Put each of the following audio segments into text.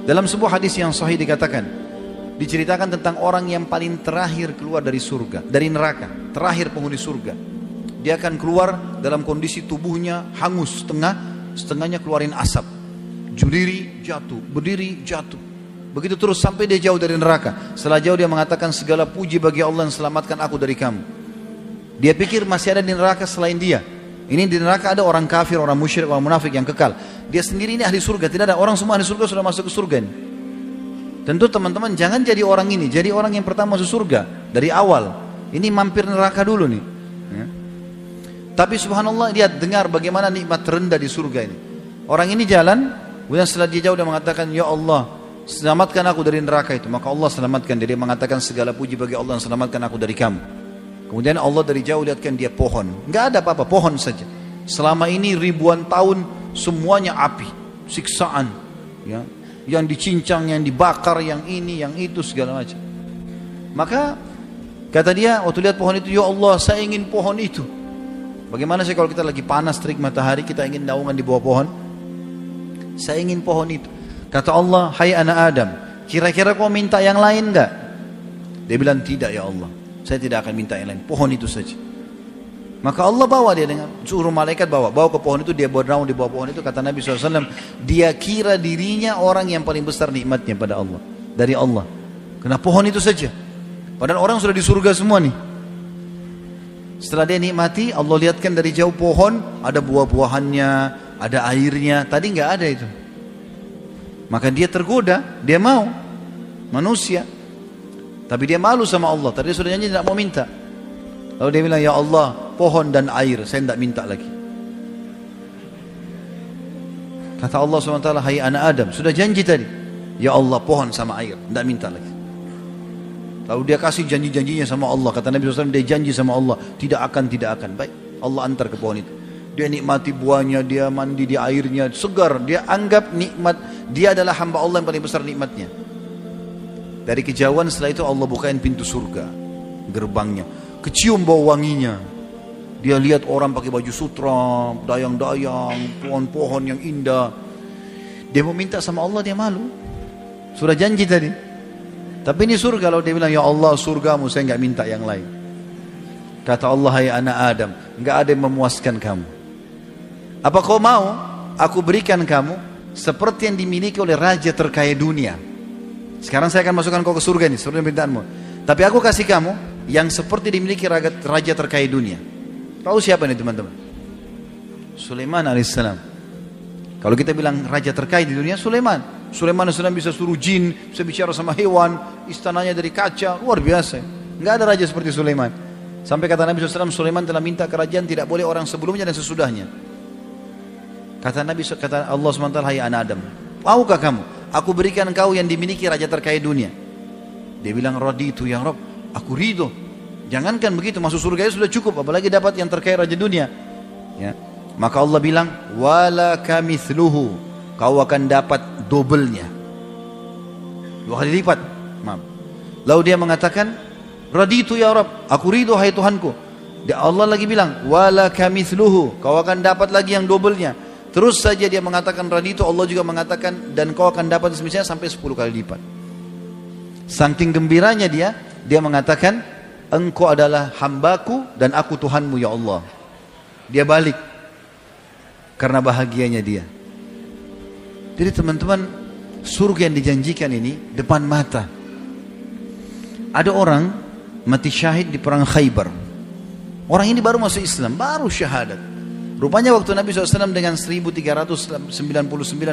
Dalam sebuah hadis yang sahih dikatakan, diceritakan tentang orang yang paling terakhir keluar dari surga, dari neraka, terakhir penghuni surga. Dia akan keluar dalam kondisi tubuhnya hangus setengah, setengahnya keluarin asap. Berdiri jatuh, berdiri jatuh. Begitu terus sampai dia jauh dari neraka. Setelah jauh dia mengatakan, segala puji bagi Allah yang selamatkan aku dari kamu. Dia pikir masih ada di neraka selain dia. Ini di neraka ada orang kafir, orang musyrik, orang munafik yang kekal. Dia sendiri ini ahli surga. Tidak ada orang, semua ahli surga sudah masuk ke surga ini. Tentu teman-teman jangan jadi orang ini, jadi orang yang pertama masuk surga dari awal. Ini mampir neraka dulu nih. Ya. Tapi subhanallah dia dengar bagaimana nikmat terendah di surga ini. Orang ini jalan, kemudian setelah dia jauh dia mengatakan, ya Allah, selamatkan aku dari neraka itu. Maka Allah selamatkan dia. Dia mengatakan, segala puji bagi Allah yang selamatkan aku dari kamu. Kemudian Allah dari jauh lihatkan dia pohon. Enggak ada apa-apa, pohon saja. Selama ini ribuan tahun semuanya api, siksaan, ya. Yang dicincang, yang dibakar, yang ini, yang itu, segala macam. Maka kata dia waktu lihat pohon itu, ya Allah saya ingin pohon itu. Bagaimana sih kalau kita lagi panas terik matahari, kita ingin naungan di bawah pohon? Saya ingin pohon itu. Kata Allah, hai anak Adam, kira-kira kau minta yang lain enggak? Dia bilang, tidak ya Allah, saya tidak akan minta yang lain, pohon itu saja. Maka Allah bawa dia dengan suruh malaikat bawa ke pohon itu. Dia bernaung di bawah pohon itu. Kata Nabi SAW, dia kira dirinya orang yang paling besar nikmatnya pada Allah, dari Allah, karena pohon itu saja. Padahal orang sudah di surga semua nih. Setelah dia nikmati, Allah lihatkan dari jauh pohon, ada buah-buahannya, ada airnya. Tadi nggak ada itu. Maka dia tergoda, dia mau manusia, tapi dia malu sama Allah. Tadi sudah janji tidak mau minta. Lalu dia bilang, ya Allah, pohon dan air, saya tidak minta lagi. Kata Allah SWT, hai anak Adam, sudah janji tadi, ya Allah, pohon sama air, tidak minta lagi. Lalu dia kasih janji-janjinya sama Allah. Kata Nabi SAW, dia janji sama Allah, tidak akan. Baik, Allah antar ke pohon itu. Dia nikmati buahnya, dia mandi di airnya, segar. Dia anggap nikmat, dia adalah hamba Allah yang paling besar nikmatnya. Dari kejauhan setelah itu Allah bukain pintu surga, gerbangnya, kecium bau wanginya. Dia lihat orang pakai baju sutra, dayang-dayang, pohon-pohon yang indah. Dia mau minta sama Allah, dia malu. Sudah janji tadi. Tapi ini surga. Lalu dia bilang, ya Allah, surgamu, saya enggak minta yang lain. Kata Allah, hai anak Adam, enggak ada yang memuaskan kamu. Apa kau mau aku berikan kamu seperti yang dimiliki oleh raja terkaya dunia? Sekarang saya akan masukkan kau ke surga ini, seperti permintaanmu. Tapi aku kasih kamu yang seperti dimiliki raja terkaya dunia. Tahu siapa ini teman-teman? Sulaiman alaihissalam. Kalau kita bilang raja terkaya di dunia, Sulaiman. Sulaiman alaihissalam bisa suruh jin, bisa bicara sama hewan, istananya dari kaca, luar biasa. Enggak ada raja seperti Sulaiman. Sampai kata Nabi SAW, Sulaiman telah minta kerajaan tidak boleh orang sebelumnya dan sesudahnya. Kata Allah SWT, hai anak Adam, maukah kamu aku berikan kau yang dimiliki raja terkaya dunia? Dia bilang, raditu ya Rabb, aku ridho. Jangankan begitu, masuk surga sudah cukup, apalagi dapat yang terkaya raja dunia. Ya. Maka Allah bilang, wala kamithluhu, kau akan dapat dobelnya, 2 kali lipat. Maaf. Lalu dia mengatakan, raditu ya Rabb, aku ridho hai Tuhanku. Allah lagi bilang, wala kamithluhu, kau akan dapat lagi yang dobelnya. Terus saja dia mengatakan raditu, Allah juga mengatakan, dan kau akan dapat semisal sampai 10 kali lipat. Saking gembiranya dia mengatakan, engkau adalah hambaku dan aku Tuhanmu ya Allah. Dia balik karena bahagianya dia. Jadi teman-teman, surga yang dijanjikan ini depan mata. Ada orang mati syahid di perang Khaybar. Orang ini baru masuk Islam, baru syahadat. Rupanya waktu Nabi SAW dengan 1399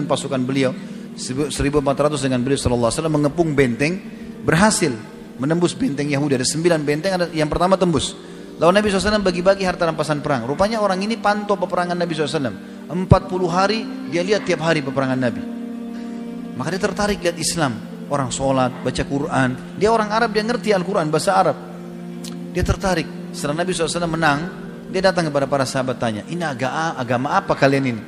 pasukan beliau, 1400 dengan beliau SAW mengepung benteng, berhasil menembus benteng Yahudi. Ada 9 benteng, ada yang pertama tembus. Lalu Nabi SAW bagi-bagi harta rampasan perang. Rupanya orang ini pantau peperangan Nabi SAW. 40 hari dia lihat tiap hari peperangan Nabi. Maka dia tertarik lihat Islam. Orang sholat, baca Quran. Dia orang Arab, dia ngerti Al-Quran, bahasa Arab. Dia tertarik. Setelah Nabi SAW menang, dia datang kepada para sahabat tanya, ini agama apa kalian ini?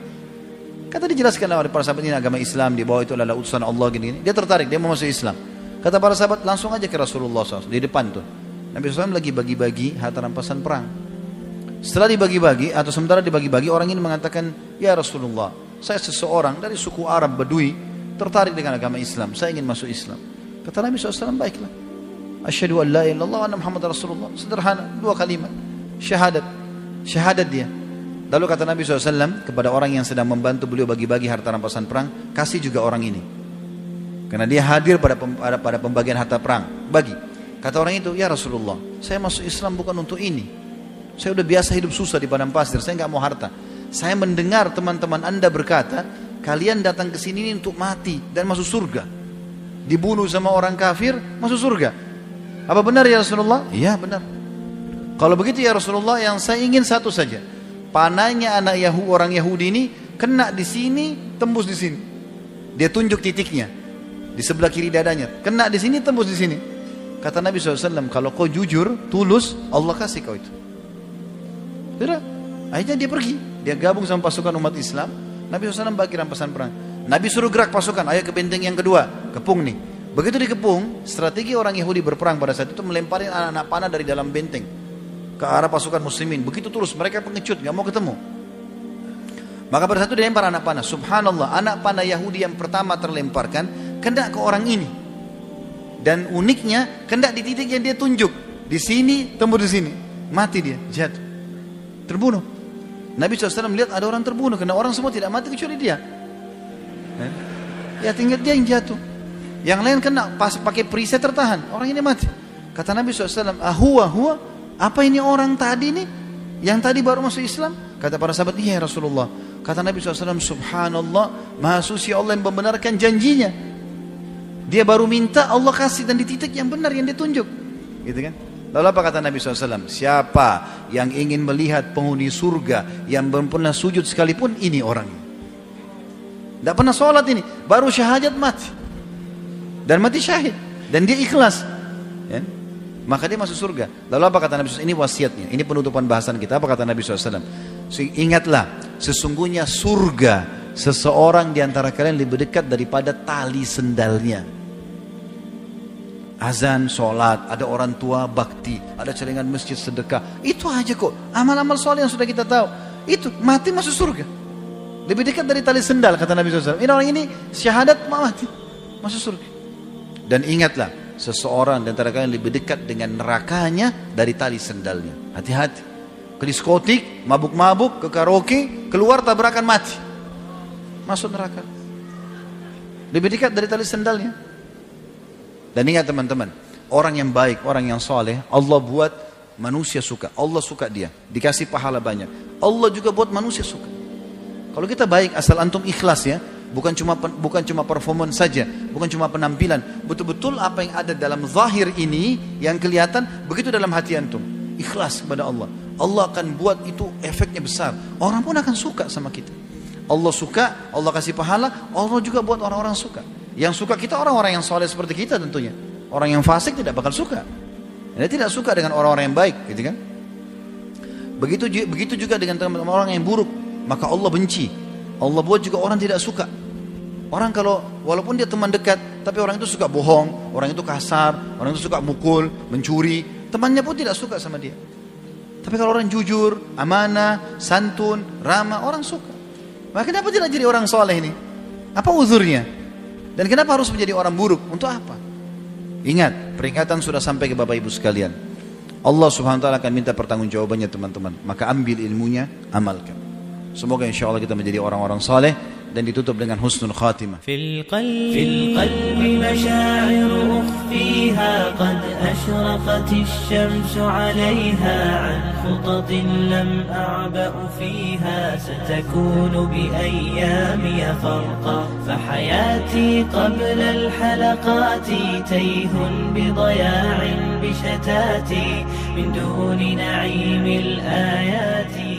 Kata dijelaskan oleh para sahabat, ini agama Islam, di bawah itu adalah utusan Allah gini-gini. Dia tertarik, dia mau masuk Islam. Kata para sahabat, langsung aja ke Rasulullah SAW, di depan tuh. Nabi SAW lagi bagi-bagi harta rampasan perang. Setelah dibagi-bagi, atau sementara dibagi-bagi, orang ini mengatakan, ya Rasulullah, saya seseorang dari suku Arab Badui, tertarik dengan agama Islam, saya ingin masuk Islam. Kata Nabi SAW, baiklah. Asyhadu an la ilaha illallah wa anna Muhammad Rasulullah. Sederhana, 2 kalimat. Syahadat dia. Lalu kata Nabi SAW kepada orang yang sedang membantu beliau bagi-bagi harta rampasan perang, kasih juga orang ini. Karena dia hadir pada pembagian harta perang. Bagi. Kata orang itu, ya Rasulullah, saya masuk Islam bukan untuk ini. Saya udah biasa hidup susah di padang pasir, saya nggak mau harta. Saya mendengar teman-teman Anda berkata, kalian datang ke sini untuk mati dan masuk surga. Dibunuh sama orang kafir, masuk surga. Apa benar ya Rasulullah? Iya benar. Kalau begitu ya Rasulullah, yang saya ingin satu saja. Panahnya orang Yahudi ini kena di sini, tembus di sini. Dia tunjuk titiknya di sebelah kiri dadanya. Kena di sini, tembus di sini. Kata Nabi SAW, kalau kau jujur, tulus, Allah kasih kau itu. Sudah. Akhirnya dia pergi. Dia gabung sama pasukan umat Islam. Nabi SAW bagi rampasan perang. Nabi suruh gerak pasukan, ayo ke benteng yang kedua, kepung nih. Begitu dikepung, strategi orang Yahudi berperang pada saat itu melemparin anak-anak panah dari dalam benteng ke arah pasukan muslimin. Begitu terus, mereka pengecut, gak mau ketemu. Maka pada saat itu dilempar anak panah. Subhanallah, anak panah Yahudi yang pertama terlemparkan kena ke orang ini. Dan uniknya, kena di titik yang dia tunjuk. Di sini, tembus di sini. Mati dia, jatuh. Terbunuh. Nabi SAW melihat ada orang terbunuh, karena orang semua tidak mati kecuali dia. Ya tinggal dia yang jatuh. Yang lain kena pas pakai perisai tertahan. Orang ini mati. Kata Nabi SAW, huwa, apa ini orang tadi nih? Yang tadi baru masuk Islam? Kata para sahabat, iya Rasulullah. Kata Nabi SAW, subhanallah, maha suci Allah yang membenarkan janjinya. Dia baru minta, Allah kasih, dan di titik yang benar yang ditunjuk. Gitu kan? Lalu apa kata Nabi SAW? Siapa yang ingin melihat penghuni surga yang belum pernah sujud sekalipun, ini orangnya. Tidak pernah sholat ini, baru syahadat mati. Dan mati syahid. Dan dia ikhlas. Ya? Maka dia masuk surga. Lalu apa kata Nabi SAW? Ini wasiatnya, ini penutupan bahasan kita. Apa kata Nabi SAW? Ingatlah, sesungguhnya surga seseorang di antara kalian lebih dekat daripada tali sendalnya. Azan, sholat, ada orang tua bakti, ada celengan masjid sedekah. Itu aja kok, amal-amal soleh yang sudah kita tahu. Itu, mati masuk surga. Lebih dekat dari tali sendal, kata Nabi SAW. Ini orang ini syahadat mati, masuk surga. Dan ingatlah, seseorang di antara kalian lebih dekat dengan nerakanya dari tali sendalnya. Hati-hati. Ke diskotik, mabuk-mabuk, ke karaoke, keluar tabrakan mati. Masuk neraka. Lebih dekat dari tali sendalnya. Dan ingat teman-teman, orang yang baik, orang yang soleh, Allah buat manusia suka. Allah suka dia, dikasih pahala banyak. Allah juga buat manusia suka. Kalau kita baik, asal antum ikhlas ya, bukan cuma performance saja, bukan cuma penampilan, betul-betul apa yang ada dalam zahir ini yang kelihatan, begitu dalam hati antum. Ikhlas kepada Allah. Allah akan buat itu efeknya besar. Orang pun akan suka sama kita. Allah suka, Allah kasih pahala, Allah juga buat orang-orang suka. Yang suka kita orang-orang yang soleh seperti kita tentunya. Orang yang fasik tidak bakal suka. Dia tidak suka dengan orang-orang yang baik, gitu kan? Begitu juga dengan teman-teman orang yang buruk, maka Allah benci. Allah buat juga orang tidak suka. Orang kalau walaupun dia teman dekat, tapi orang itu suka bohong, orang itu kasar, orang itu suka mukul, mencuri, temannya pun tidak suka sama dia. Tapi kalau orang jujur, amanah, santun, ramah, orang suka. Maka kenapa tidak jadi orang soleh ini? Apa uzurnya? Dan kenapa harus menjadi orang buruk? Untuk apa? Ingat, peringatan sudah sampai ke Bapak Ibu sekalian. Allah Subhanahu wa taala akan minta pertanggungjawabannya teman-teman. Maka ambil ilmunya, amalkan. Semoga insya Allah kita menjadi orang-orang saleh dan ditutup dengan husnul khatimah. Fil qalbi masyaa'ir ukhfiha qad ashraqat asy-syamsu 'alayha 'an khutatin lam a'ba'u fiha satakunu bi ayyami farqa fa hayati qabla al-halaqati tayhun bi daya'in bi shatati min duni na'imil ayati